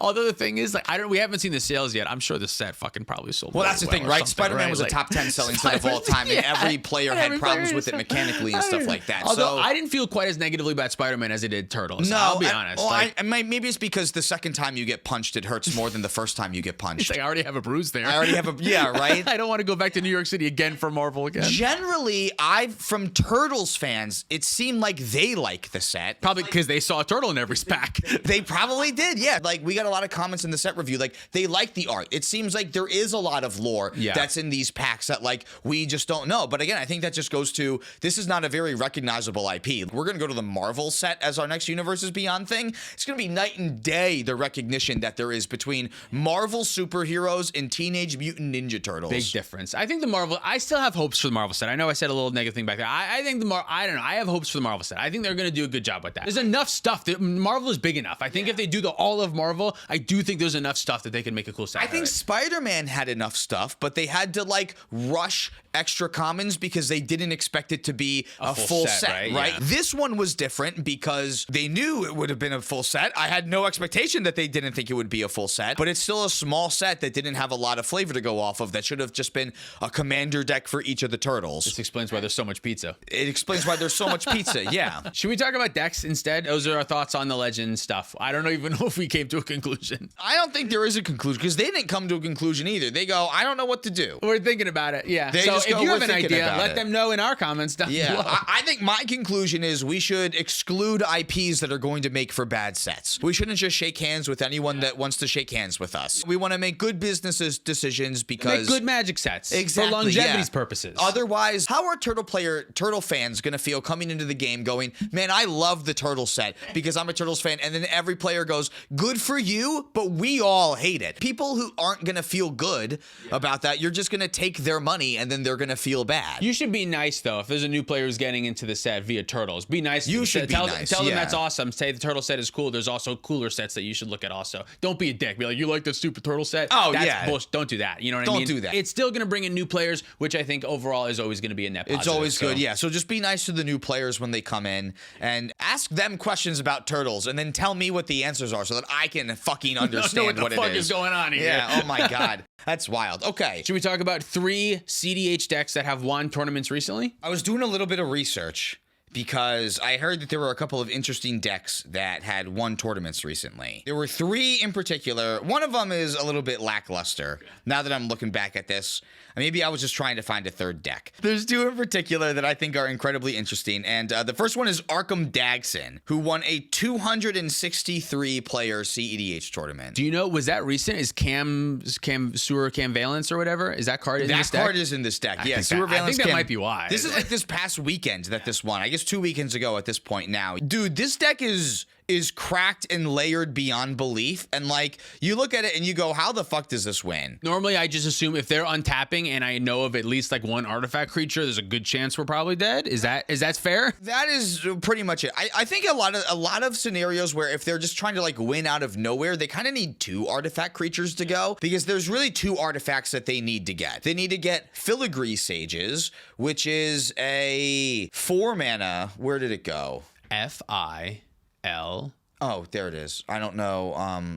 Although the thing is, like, we haven't seen the sales yet. I'm sure the set fucking probably sold. Well, that's the thing, right? Spider-Man was a top 10 selling set of all time, and every player had problems with it mechanically and stuff like that. Although I didn't feel quite as negatively about Spider-Man as I did Turtles. No, I'll be honest. Maybe it's because the second time you get punched, it hurts more than the first time you get punched. It's like I already have a bruise there. I already have right? I don't want to go back to New York City again for Marvel again. Generally, from Turtles fans, it seemed like they like the set. Probably because they saw a turtle in every pack. They probably did, yeah. Like, we got a lot of comments in the set review. Like, they like the art. It seems like there is a lot of lore that's in these packs that, like, we just don't know. But again, I think that just goes to, this is not a very recognizable IP. We're going to go to the Marvel set as our next Universes Beyond thing. It's going to be night and day, the recognition that there is between Marvel superheroes and Teenage Mutant Ninja Turtles. Big difference. I think I still have hopes for the Marvel set. I know I said a little negative thing back there. I think I don't know. I have hopes for the Marvel set. I think they're going to do a good job with that. There's enough stuff. Marvel is big enough. I think if they do all of Marvel, I do think there's enough stuff that they can make a cool set. I think Spider-Man had enough stuff, but they had to like rush extra commons because they didn't expect it to be a full set, right? Yeah. This one was different because they knew it would have been a full set. I had no expectation that they didn't think it would be a full set, but it's still a small set that didn't have a lot of flavor to go off of. That should have just been a commander deck for each of the turtles. This explains why there's so much pizza. It explains why there's so much pizza, yeah. Should we talk about decks instead? Those are our thoughts on the legend stuff. I don't even know if we came to a conclusion. I don't think there is a conclusion because they didn't come to a conclusion either. They go, I don't know what to do. We're thinking about it, yeah. So if you have an idea, let them know in our comments down below. I think my conclusion is we should exclude IPs that are going to make for bad sets. We shouldn't just shake hands with anyone that wants to shake hands with us. We want to make good business decisions because... Make good Magic sets. Exactly, for longevity's purposes. Otherwise, how are Turtle fans going to feel coming into the game going, man, I love the Turtle set because I'm a Turtles fan, and then every player goes, good for you, but we all hate it. People who aren't going to feel good about that, you're just going to take their money and then they're going to feel bad. You should be nice, though. If there's a new player who's getting into the set via Turtles, be nice. You should tell nice. Tell them Yeah. that's awesome. Say the turtle set is cool. There's also cooler sets that you should look at also. Don't be a dick. Be like, you like the stupid turtle set? Oh, That's yeah. bullshit. Don't do that. You know what I mean? Don't do that. It's still going to bring in new players, which I think overall is always going to be a net positive. It's always so. good, yeah. So just be nice to the new players when they come in and ask them questions about turtles and then tell me what the answers are so that I can fucking understand what the what fuck it is. is going on here. Yeah, oh my God. That's wild. Okay. Should we talk about 3 cEDH decks that have won tournaments recently? I was doing a little bit of research because I heard that there were a couple of interesting decks that had won tournaments recently. There were 3 in particular. One of them is a little bit lackluster. Now that I'm looking back at this, maybe I was just trying to find a third deck. There's 2 in particular that I think are incredibly interesting. And the first one is Arkham Dagson, who won a 263-player cEDH tournament. Do you know, was that recent? Is Cam Sewer Cam Valence or whatever? Is that card in this deck? That card is in this deck. Yeah, think Sewer that- I Valence think that Cam- might be why. This is like this past weekend that this won. I guess 2 weekends ago at this point now. Dude, this deck is cracked and layered beyond belief. And like, you look at it and you go, how the fuck does this win? Normally, I just assume if they're untapping and I know of at least like one artifact creature, there's a good chance we're probably dead. Is that fair? That is pretty much it. I think a lot of scenarios where if they're just trying to like win out of nowhere, they kind of need 2 artifact creatures to go because there's really 2 artifacts that they need to get. They need to get Filigree Sages, which is a 4 mana. Where did it go? FIL. Oh, there it is. I don't know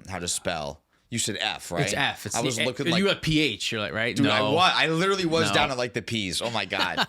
how to spell. You said F, right? It's F. It's I was looking like you have PH. You're like, right? Dude, no. I literally was No. down at like the P's. Oh my God.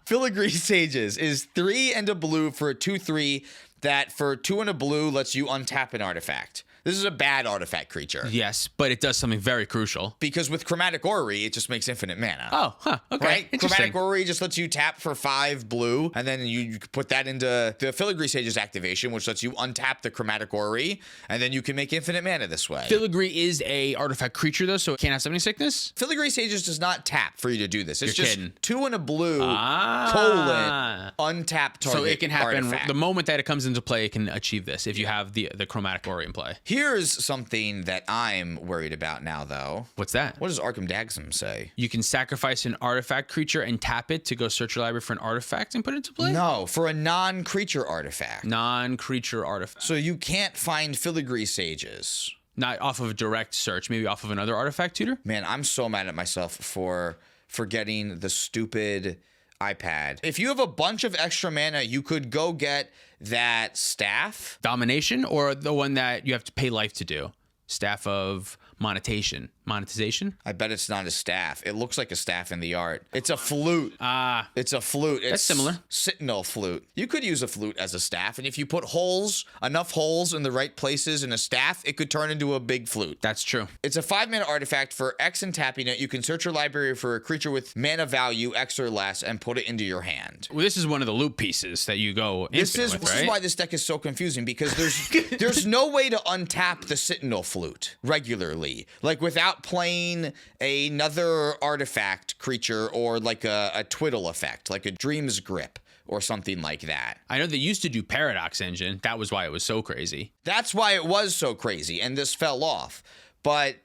Filigree Sages is 3 and a blue for a 2/3 that for 2 and a blue lets you untap an artifact. This is a bad artifact creature. Yes, but it does something very crucial. Because with Chromatic Orrery, it just makes infinite mana. Oh, huh. Okay. Right? Interesting. Chromatic Orrery just lets you tap for 5 blue, and then you put that into the Filigree Sages activation, which lets you untap the Chromatic Orrery, and then you can make infinite mana this way. Filigree is a artifact creature though, so it can't have summoning sickness. Filigree Sages does not tap for you to do this. It's You're just kidding. 2 and a blue, Ah. untap target So it can happen artifact. the moment that it comes into play. It can achieve this if you have the chromatic aura in play. Here's something that I'm worried about now, though. What's that? What does Arkham Dagsum say? You can sacrifice an artifact creature and tap it to go search your library for an artifact and put it into play. No, for a non-creature artifact. Non-creature artifact. So you can't find Filigree Sages. Not off of a direct search, maybe off of another artifact tutor. Man, I'm so mad at myself for forgetting the stupid iPad. If you have a bunch of extra mana, you could go get that staff. Domination or the one that you have to pay life to do. Staff of monetization. I bet it's not a staff. It looks like a staff in the art. It's a flute. It's a flute. It's similar. Sentinel flute. You could use a flute as a staff, and if you put enough holes in the right places in a staff, it could turn into a big flute. That's true. It's a 5-mana artifact. For X and tapping it, you can search your library for a creature with mana value X or less and put it into your hand. Well, this is one of the loop pieces that you go This is with, right? why this deck is so confusing, because there's no way to untap the Sentinel flute regularly, like without playing another artifact creature or like a twiddle effect, like a Dream's Grip or something like that. I know they used to do Paradox Engine. That was why it was so crazy. That's why it was so crazy, and this fell off. But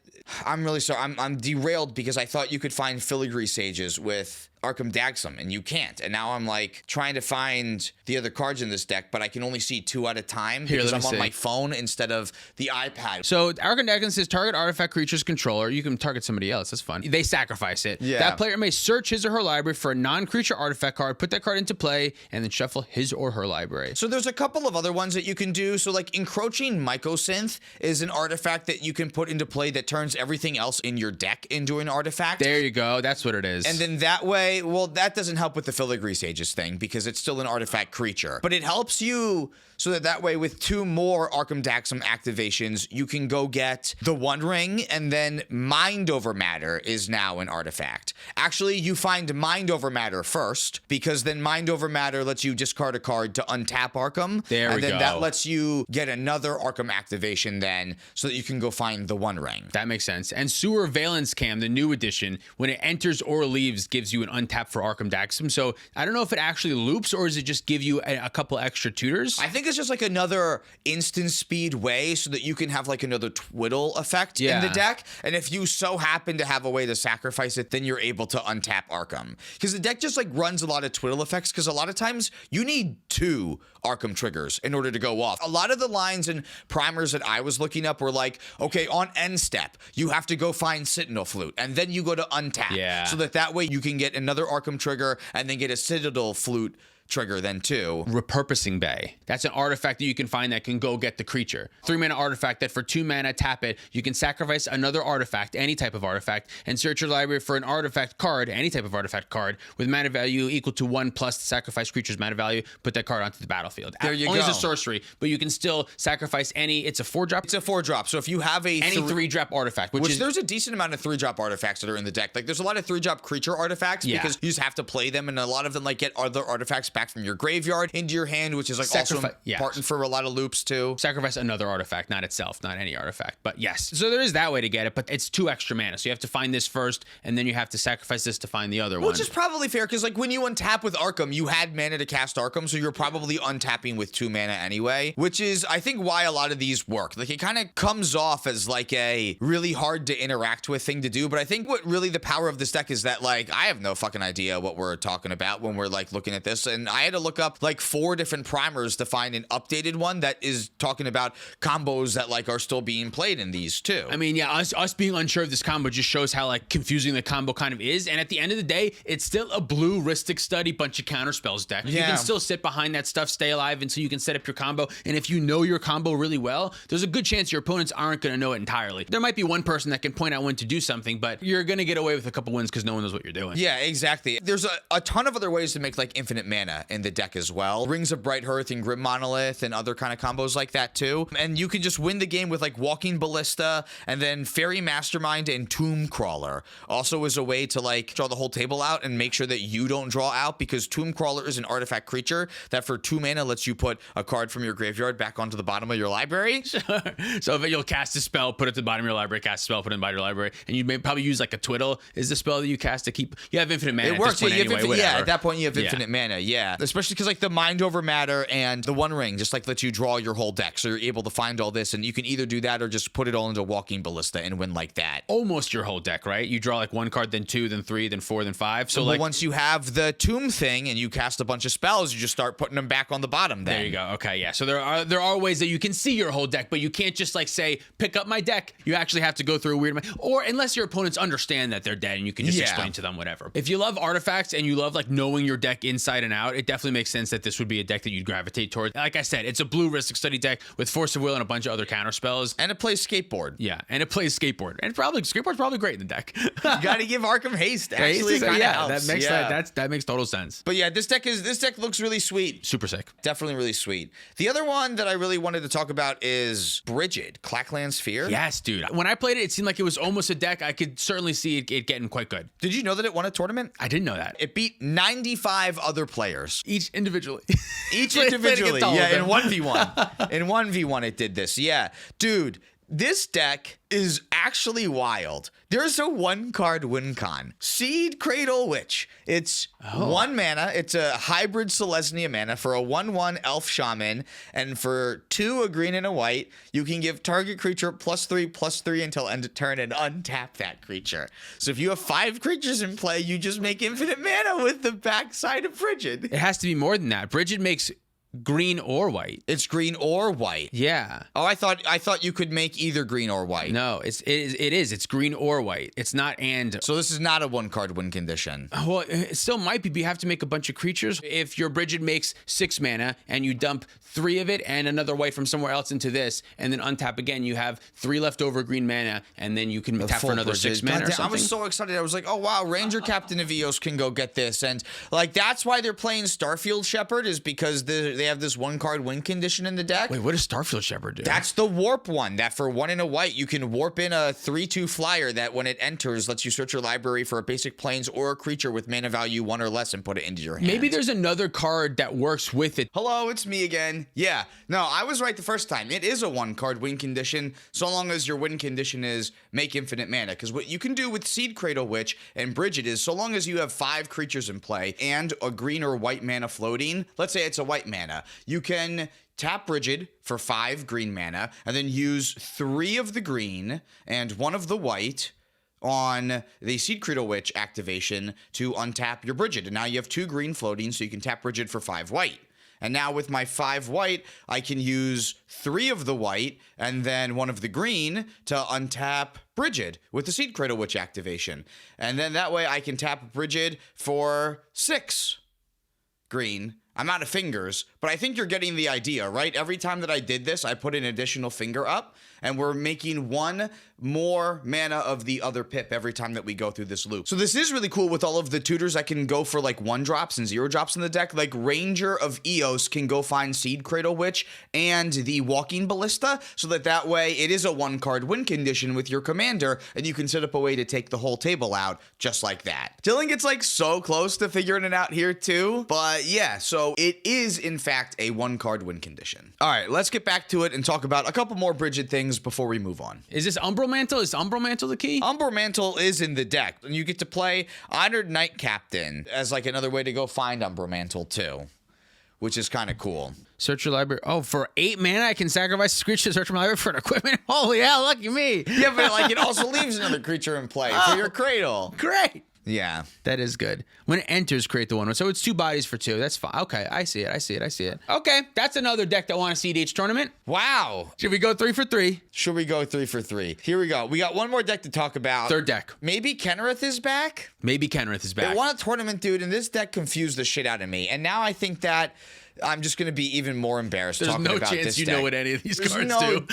I'm really sorry. I'm derailed because I thought you could find Filigree Sages with Arkham Dagsum, and you can't. And now I'm like trying to find the other cards in this deck, but I can only see 2 at a time because I'm on my phone instead of the iPad. So Arkham Dagsum says target artifact creature's controller. You can target somebody else. That's fun. They sacrifice it. Yeah. That player may search his or her library for a non-creature artifact card, put that card into play, and then shuffle his or her library. So there's a couple of other ones that you can do. So like Encroaching Mycosynth is an artifact that you can put into play that turns everything else in your deck into an artifact. There you go. That's what it is. And then that way, well, that doesn't help with the Filigree Sages thing because it's still an artifact creature. But it helps you so that way with 2 more Arkham Dagsum activations, you can go get the One Ring, and then Mind Over Matter is now an artifact. Actually, you find Mind Over Matter first, because then Mind Over Matter lets you discard a card to untap Arkham. There we And then go. that lets you get another Arkham activation then, so that you can go find the One Ring. That makes sense. And Sewer Valence Cam, the new edition, when it enters or leaves, gives you an untap for Arkham Daxum. So I don't know if it actually loops or does it just give you a couple extra tutors? I think it's just like another instant speed way so that you can have like another twiddle effect in the deck. And if you so happen to have a way to sacrifice it, then you're able to untap Arkham. Because the deck just like runs a lot of twiddle effects because a lot of times you need 2 Arkham triggers in order to go off. A lot of the lines and primers that I was looking up were like, okay, on end step, you have to go find Sentinel Flute, and then you go to untap. So that way you can get another Arkham trigger and then get a Citadel Flute trigger then too. Repurposing Bay. That's an artifact that you can find that can go get the creature. 3-mana artifact that for 2 mana, tap it. You can sacrifice another artifact, any type of artifact, and search your library for an artifact card, any type of artifact card, with mana value equal to 1 plus the sacrifice creature's mana value. Put that card onto the battlefield. There you Only go. as a sorcery, but you can still sacrifice any. It's a 4-drop. It's a 4-drop. So if you have any 3-drop artifact, which is there's a decent amount of 3-drop artifacts that are in the deck. Like there's a lot of 3-drop creature artifacts because you just have to play them, and a lot of them like get other artifacts back from your graveyard into your hand, which is like also important for a lot of loops too. Sacrifice another artifact, not itself, not any artifact, but yes. So there is that way to get it, but it's 2 extra mana. So you have to find this first, and then you have to sacrifice this to find the other one. Which is probably fair, because like when you untap with Arkham, you had mana to cast Arkham, so you're probably untapping with 2 mana anyway, which is, I think, why a lot of these work. Like it kind of comes off as like a really hard to interact with thing to do, but I think what really the power of this deck is that like I have no fucking idea what we're talking about when we're like looking at this, and I had to look up like 4 different primers to find an updated one that is talking about combos that like are still being played in these too. I mean, yeah, us being unsure of this combo just shows how like confusing the combo kind of is. And at the end of the day, it's still a blue Rhystic Study bunch of counterspells deck. You can still sit behind that stuff, stay alive until you can set up your combo. And if you know your combo really well, there's a good chance your opponents aren't going to know it entirely. There might be one person that can point out when to do something, but you're going to get away with a couple wins because no one knows what you're doing. Yeah, exactly. There's a ton of other ways to make like infinite mana in the deck as well. Rings of Bright Hearth and Grim Monolith and other kind of combos like that too. And you can just win the game with like Walking Ballista and then Fairy Mastermind and Tomb Crawler. Also is a way to like draw the whole table out and make sure that you don't draw out, because Tomb Crawler is an artifact creature that for 2 mana lets you put a card from your graveyard back onto the bottom of your library. So if you'll cast a spell, put it to the bottom of your library, cast a spell, put it in the bottom of your library, and you may probably use like a Twiddle is the spell that you cast to keep, you have infinite mana. It works. At at that point you have infinite mana. Yeah. Especially because like the Mind Over Matter and the One Ring just like lets you draw your whole deck. So you're able to find all this, and you can either do that or just put it all into Walking Ballista and win like that. Almost your whole deck, right? You draw like 1 card, then 2, then 3, then 4, then 5. So like once you have the Tomb thing and you cast a bunch of spells, you just start putting them back on the bottom then. There you go. Okay, yeah. So there are ways that you can see your whole deck, but you can't just like say, pick up my deck. You actually have to go through a weird, or unless your opponents understand that they're dead and you can just explain to them whatever. If you love artifacts and you love like knowing your deck inside and out, it definitely makes sense that this would be a deck that you'd gravitate towards. Like I said, it's a blue Rhystic Study deck with Force of Will and a bunch of other counter spells. And it plays Skateboard. Yeah, and it plays Skateboard. And Skateboard's probably great in the deck. You got to give Arkham Haste. Actually, helps. That makes total sense. But yeah, this deck looks really sweet. Super sick. Definitely really sweet. The other one that I really wanted to talk about is Bridg, Clachan Sphere. Yes, dude. When I played it, it seemed like it was almost a deck. I could certainly see it getting quite good. Did you know that it won a tournament? I didn't know that. It beat 95 other players. Each individually. Individually. Yeah, in 1v1. In 1v1 it did this. Yeah. Dude, this deck is actually wild. There's a 1-card win con. Seed Cradle Witch. It's 1 mana. It's a hybrid Selesnya mana for a 1/1 Elf Shaman. And for 2, a green and a white, you can give target creature +3/+3 until end of turn and untap that creature. So if you have 5 creatures in play, you just make infinite mana with the backside of Bridg. It has to be more than that. Bridg makes green or white. It's green or white. Yeah. Oh, I thought you could make either green or white. No, it is. It's green or white. It's not and. So this is not a 1-card win condition. Well, it still might be, but you have to make a bunch of creatures. If your Bridg makes 6 mana and you dump 3 of it and another white from somewhere else into this, and then untap again, you have 3 leftover green mana, and then you can tap for another 6 mana or something. I was so excited. I was like, oh wow, Ranger Captain Evios can go get this, and like that's why they're playing Starfield Shepherd, is because they they have this 1-card win condition in the deck. Wait, what does Starfield Shepherd do? That's the warp one, that for 1 and a white, you can warp in a 3/2 flyer that when it enters, lets you search your library for a basic plains or a creature with mana value 1 or less and put it into your hand. Maybe there's another card that works with it. Hello, it's me again. Yeah, no, I was right the first time. It is a 1-card win condition, so long as your win condition is make infinite mana. Because what you can do with Seed Cradle Witch and Bridg is, so long as you have 5 creatures in play and a green or white mana floating, let's say it's a white mana, you can tap Bridg for 5 green mana and then use 3 of the green and 1 of the white on the Seed Cradle Witch activation to untap your Bridg. And now you have 2 green floating, so you can tap Bridg for 5 white. And now with my 5 white, I can use 3 of the white and then 1 of the green to untap Bridg with the Seed Cradle Witch activation. And then that way I can tap Bridg for 6 green. I'm out of fingers, but I think you're getting the idea, right? Every time that I did this, I put an additional finger up, and we're making 1 more mana of the other pip every time that we go through this loop. So this is really cool with all of the tutors. I can go for like 1-drops and 0-drops in the deck. Like Ranger of Eos can go find Seed Cradle Witch and the Walking Ballista, so that way it is a 1-card win condition with your commander, and you can set up a way to take the whole table out just like that. Dylan gets like so close to figuring it out here too, but yeah, so it is in fact a 1-card win condition. All right, let's get back to it and talk about a couple more Bridg things before we move on. Is this Umbral Mantle? Is Umbral Mantle the key? Umbral Mantle is in the deck, and you get to play Honored Knight Captain as like another way to go find Umbral Mantle too, which is kind of cool. Search your library. Oh, for 8 mana, I can sacrifice a creature to search my library for an equipment. Holy hell, lucky me. Yeah, but like it also leaves another creature in play for your cradle. Great. Yeah. That is good. When it enters, create the 1. So it's 2 bodies for 2. That's fine. Okay, I see it. Okay, that's another deck that won a cEDH tournament. Wow. Should we go 3 for 3? Should we go 3 for 3? Here we go. We got one more deck to talk about. Third deck. Maybe Kenrith is back? Maybe Kenrith is back. It won a tournament, dude, and this deck confused the shit out of me. And now I think that I'm just going to be even more embarrassed talking about this deck. There's no chance you know what any of these cards do.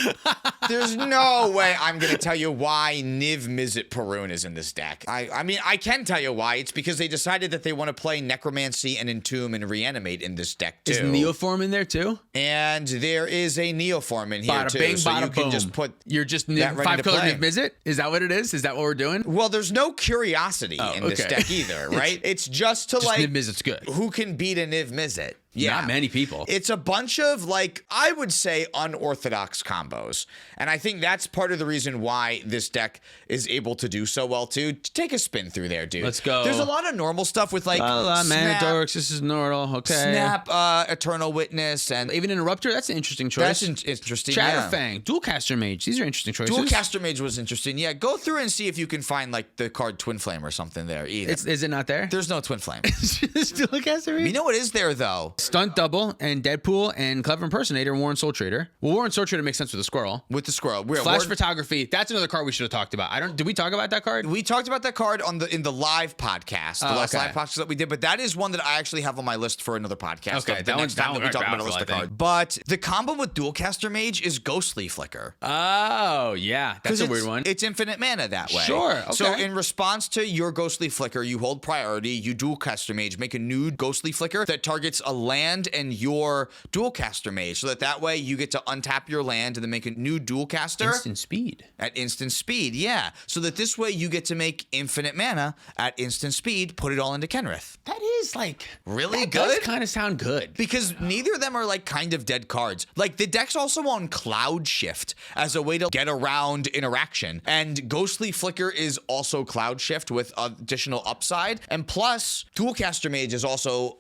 There's no way I'm going to tell you why Niv Mizzet Perun is in this deck. I mean, I can tell you why. It's because they decided that they want to play Necromancy and Entomb and Reanimate in this deck, too. Is Neoform in there, too? And there is a Neoform in here, bada too. Bing, so you can boom. just put You're just 5-color Niv Mizzet? Is that what it is? Is that what we're doing? Well, there's no curiosity in this deck either, right? It's just to like... Niv Mizzet's good. Who can beat a Niv Mizzet? Yeah. Not many people. It's a bunch of, like, I would say unorthodox combos. And I think that's part of the reason why this deck is able to do so well, too. Take a spin through there, dude. Let's go. There's a lot of normal stuff with, like, Mana Dorks, this is Nordal, okay. Snap, Eternal Witness, and... Even Interrupter, that's an interesting choice. That's interesting, Shatterfang, Dualcaster Mage, these are interesting choices. Dualcaster Mage was interesting. Yeah, go through and see if you can find, like, the card Twin Flame or something there, either. Is it not there? There's no Twin Flame. Dualcaster Mage? You know what is there, though? Stunt Double and Deadpool and Clever Impersonator and Warren Soul Trader. Well, Warren Soul Trader makes sense with the squirrel. With the squirrel. Flash Photography. That's another card we should have talked about. Did we talk about that card? We talked about that card in the live podcast, the last live podcast that we did, but that is one that I actually have on my list for another podcast. Okay, the next time that we talk about a list of cards. But the combo with Dualcaster Mage is Ghostly Flicker. Oh, yeah. That's a weird one. It's infinite mana that way. Sure. Okay. So in response to your Ghostly Flicker, you hold priority, you Dualcaster Mage, make a new Ghostly Flicker that targets a land and your Dualcaster Mage, so that way you get to untap your land and then make a new Dualcaster. Instant speed. At instant speed, yeah. So that this way you get to make infinite mana at instant speed, put it all into Kenrith. That is like really that good. Does kind of sound good. Because neither of them are like kind of dead cards. Like the deck's also on Cloud Shift as a way to get around interaction. And Ghostly Flicker is also Cloud Shift with additional upside. And plus, Dualcaster Mage is also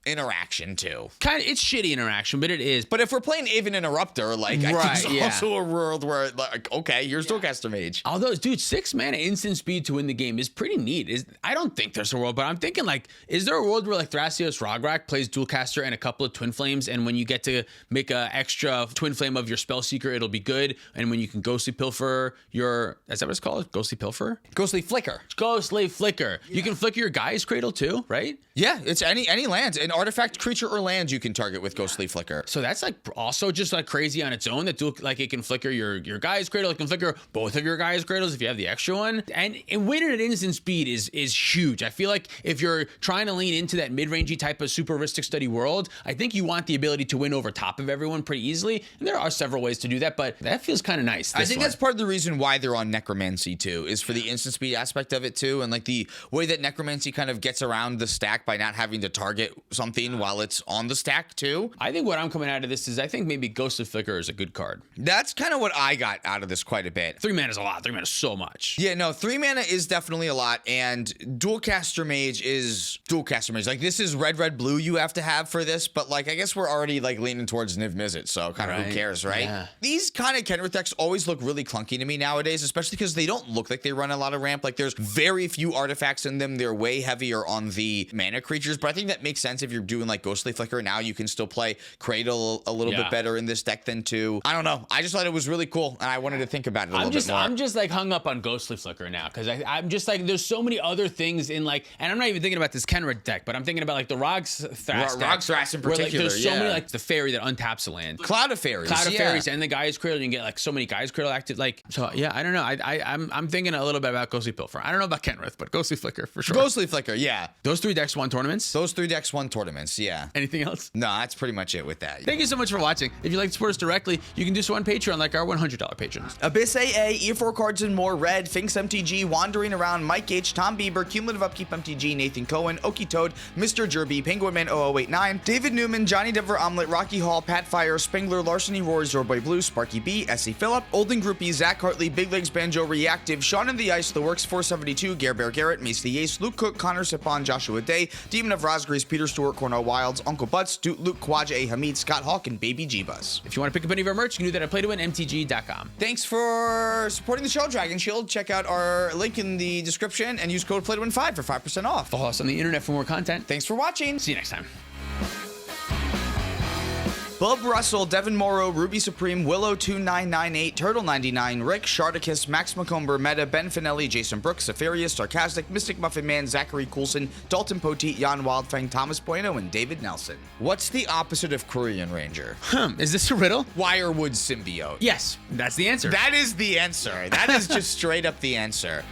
interaction too. It's shitty interaction, but it is. But if we're playing even Interrupter, like right, I think there's also a world where like, okay, here's Dualcaster Mage. Although, dude, 6 mana instant speed to win the game is pretty neat. I don't think there's a world, but I'm thinking like, is there a world where like Thrasios Rograk plays Dualcaster and a couple of Twin Flames, and when you get to make a extra Twin Flame of your Spellseeker, it'll be good, and when you can Ghostly Pilfer is that what it's called? Ghostly Pilfer? Ghostly Flicker. Ghostly Flicker. Yeah. You can flicker your Guy's Cradle too, right? Yeah, it's any land. an artifact, creature, or land you can target with Ghostly Flicker. So that's like also just like crazy on its own. That like it can flicker your Guy's Cradle. It can flicker both of your Guy's Cradles if you have the extra one. And winning at instant speed is huge. I feel like if you're trying to lean into that mid-rangey type of super Ristic Study world, I think you want the ability to win over top of everyone pretty easily. And there are several ways to do that, but that feels kind of nice. I think that's part of the reason why they're on Necromancy too, is for the instant speed aspect of it too, and like the way that Necromancy kind of gets around the stack by not having to target something while it's on the stack too. I think what I'm coming out of this is I think maybe Ghostly Flicker is a good card. That's kind of what I got out of this quite a bit. 3 mana is a lot. 3 mana is so much. Yeah, no, 3 mana is definitely a lot, and Dualcaster Mage is Dualcaster Mage. Like, this is red, blue you have to have for this, but like, I guess we're already like leaning towards Niv Mizzet, so kind of who cares, right? Yeah. These kind of Kenrith decks always look really clunky to me nowadays, especially because they don't look like they run a lot of ramp. Like, there's very few artifacts in them. They're way heavier on the mana creatures, but I think that makes sense if you're doing like Ghostly Flicker. Now you can still play Cradle a little bit better in this deck than 2. I don't know. I just thought it was really cool, and I wanted to think about it a little bit more. I'm just like hung up on Ghostly Flicker now, because I'm just like, there's so many other things in like, and I'm not even thinking about this Kenrith deck, but I'm thinking about like the Rog's Thras deck. Rog's Thras in particular, like, there's so many, like the fairy that untaps a land. Cloud of Fairies. Cloud of Fairies and the Guy's Cradle. You can get like so many Guy's Cradle active. Like, so yeah, I don't know. I'm thinking a little bit about Ghostly Pilfer. I don't know about Kenrith, but Ghostly Flicker for sure. Ghostly Flicker, yeah. Those 3 decks won tournaments. Those 3 decks won tournaments, yeah. Anything else? No, that's pretty much it with that. Thank you so much for watching. If you'd like to support us directly, you can do so on Patreon, like our $100 patrons. Abyss AA, E4 Cards and More, Red, Finks MTG, Wandering Around, Mike H, Tom Bieber, Cumulative Upkeep MTG, Nathan Cohen, Okie Toad, Mr. Jerby, Penguin Man 0089, David Newman, Johnny Denver Omelet, Rocky Hall, Pat Fire, Spengler, Larceny Roar, Zorboy Blue, Sparky B, S.E. Phillip, Olden Groupie, Zach Hartley, Big Legs Banjo, Reactive, Sean in the Ice, The Works 472, Gare Bear Garrett, Mace the Ace, Luke Cook, Connor Sipon, Joshua Day, Demon of Rosgrease, Peter Stewart, Cornell Wilds, Uncle Butts, Duke Luke, Kwaja A. Hamid, Scott Hawk, and Baby G-Bus. If you want to pick up any of our merch, you can do that at playtowinmtg.com. Thanks for supporting the show, Dragon Shield. Check out our link in the description and use code PLAYTOWIN5 for 5% off. Follow us on the internet for more content. Thanks for watching. See you next time. Bub Russell, Devin Morrow, Ruby Supreme, Willow2998, Turtle99, Rick, Sharticus, Max McComber, Meta, Ben Finelli, Jason Brooks, Safarius, Sarcastic, Mystic Muffin Man, Zachary Coulson, Dalton Poteet, Jan Wildfang, Thomas Bueno, and David Nelson. What's the opposite of Korean Ranger? Is this a riddle? Wirewood Symbiote. Yes, that's the answer. That is the answer. That is just straight up the answer.